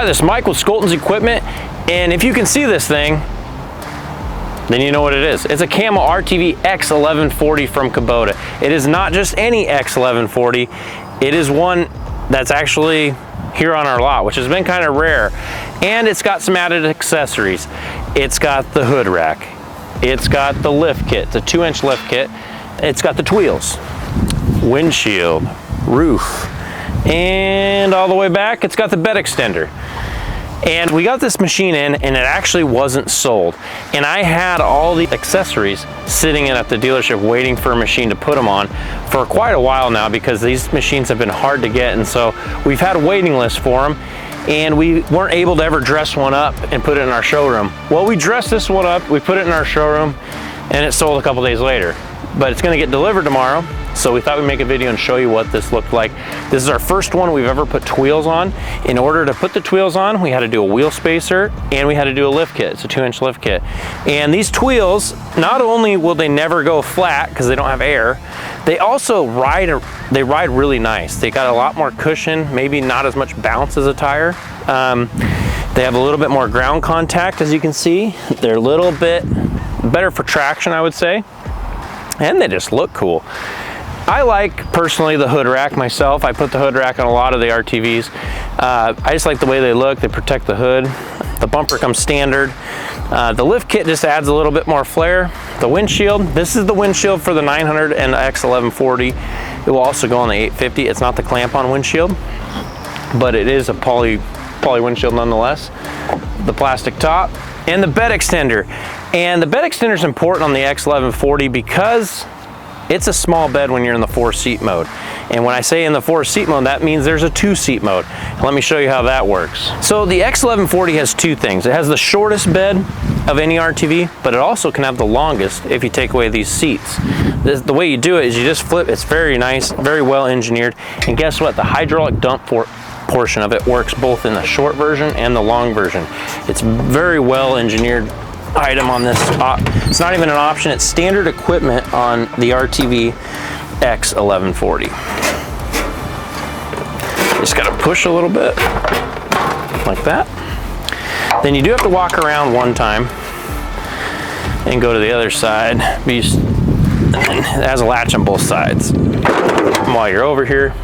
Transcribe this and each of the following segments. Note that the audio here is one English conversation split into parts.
Hi, this is Mike with Skolton's Equipment, and if you can see this thing, then you know what it is. It's a Camo RTV X1140 from Kubota. It is not just any X1140, it is one that's actually here on our lot, which has been kind of rare. And it's got some added accessories. It's got the hood rack. It's got the lift kit, it's a 2-inch lift kit. It's got the Tweels, windshield, roof, and all the way back, it's got the bed extender. And we got this machine in and it actually wasn't sold. And I had all the accessories sitting in at the dealership waiting for a machine to put them on for quite a while now, because these machines have been hard to get. And so we've had a waiting list for them, and we weren't able to ever dress one up and put it in our showroom. Well, we dressed this one up, we put it in our showroom, and it sold a couple days later. But it's gonna get delivered tomorrow, so we thought we'd make a video and show you what this looked like. This is our first one we've ever put Tweels on. In order to put the Tweels on, we had to do a wheel spacer and we had to do a lift kit. It's a 2-inch lift kit. And these Tweels, not only will they never go flat because they don't have air, they also ride really nice. They got a lot more cushion, maybe not as much bounce as a tire. They have a little bit more ground contact, as you can see. They're a little bit better for traction, I would say. And they just look cool. I like, personally, the hood rack myself. I put the hood rack on a lot of the RTVs. I just like the way they look. They protect the hood. The bumper comes standard. The lift kit just adds a little bit more flair. The windshield, this is the windshield for the 900 and the X1140. It will also go on the 850. It's not the clamp-on windshield, but it is a poly windshield nonetheless. The plastic top and the bed extender. And the bed extender is important on the X1140 because it's a small bed when you're in the 4-seat mode. And when I say in the 4-seat mode, that means there's a 2-seat mode. Let me show you how that works. So the X1140 has two things. It has the shortest bed of any RTV, but it also can have the longest if you take away these seats. The way you do it is you just flip. It's very nice, very well engineered. And guess what? The hydraulic dump portion of it works both in the short version and the long version. It's very well engineered item on this. It's not even an option, it's standard equipment on the RTV X1140. Just gotta push a little bit like that. Then you do have to walk around one time and go to the other side. It has a latch on both sides. And while you're over here,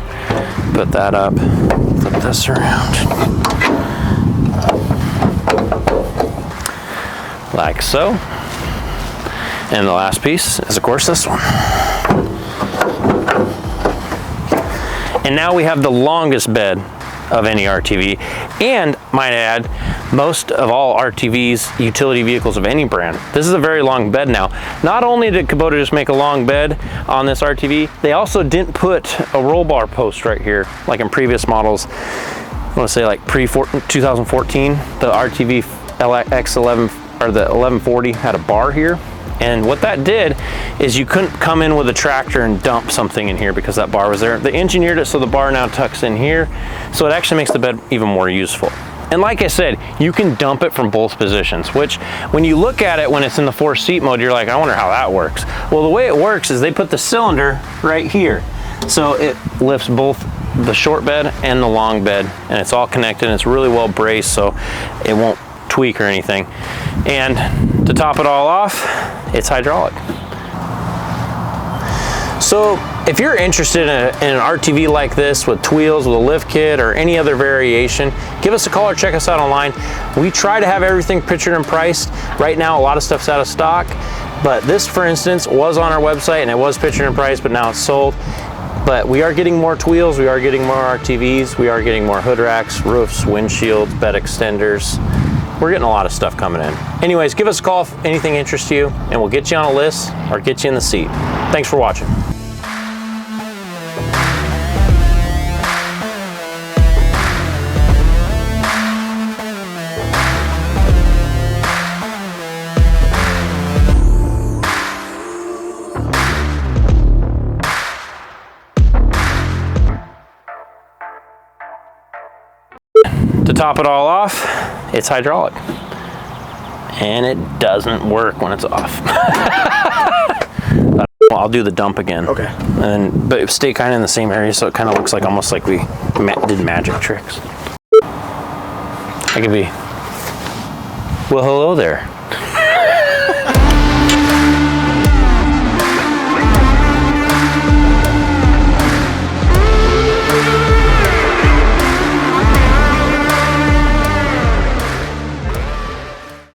put that up, flip this around. Like so. And the last piece is, of course, this one. And now we have the longest bed of any RTV. And, might add, most of all RTVs, utility vehicles of any brand, this is a very long bed now. Not only did Kubota just make a long bed on this RTV, they also didn't put a roll bar post right here, like in previous models. I want to say like pre-2014, the RTV X11 or the 1140 had a bar here, and what that did is you couldn't come in with a tractor and dump something in here because that bar was there. They engineered it so the bar now tucks in here, so it actually makes the bed even more useful. And like I said, you can dump it from both positions, which when you look at it when it's in the 4-seat mode, you're like, I wonder how that works. Well, the way it works is they put the cylinder right here, so it lifts both the short bed and the long bed, and it's all connected, and it's really well braced so it won't tweak or anything. And to top it all off, it's hydraulic. So if you're interested in an RTV like this with Tweels, with a lift kit, or any other variation, give us a call or check us out online. We try to have everything pictured and priced. Right now, a lot of stuff's out of stock, but this, for instance, was on our website and it was pictured and priced, but now it's sold. But we are getting more Tweels, we are getting more RTVs, we are getting more hood racks, roofs, windshields, bed extenders. We're getting a lot of stuff coming in. Anyways, give us a call if anything interests you, and we'll get you on a list or get you in the seat. Thanks for watching. To top it all off, it's hydraulic. And it doesn't work when it's off. I'll do the dump again. Okay. But stay kind of in the same area so it kind of looks like almost like we did magic tricks. I could be, well, hello there.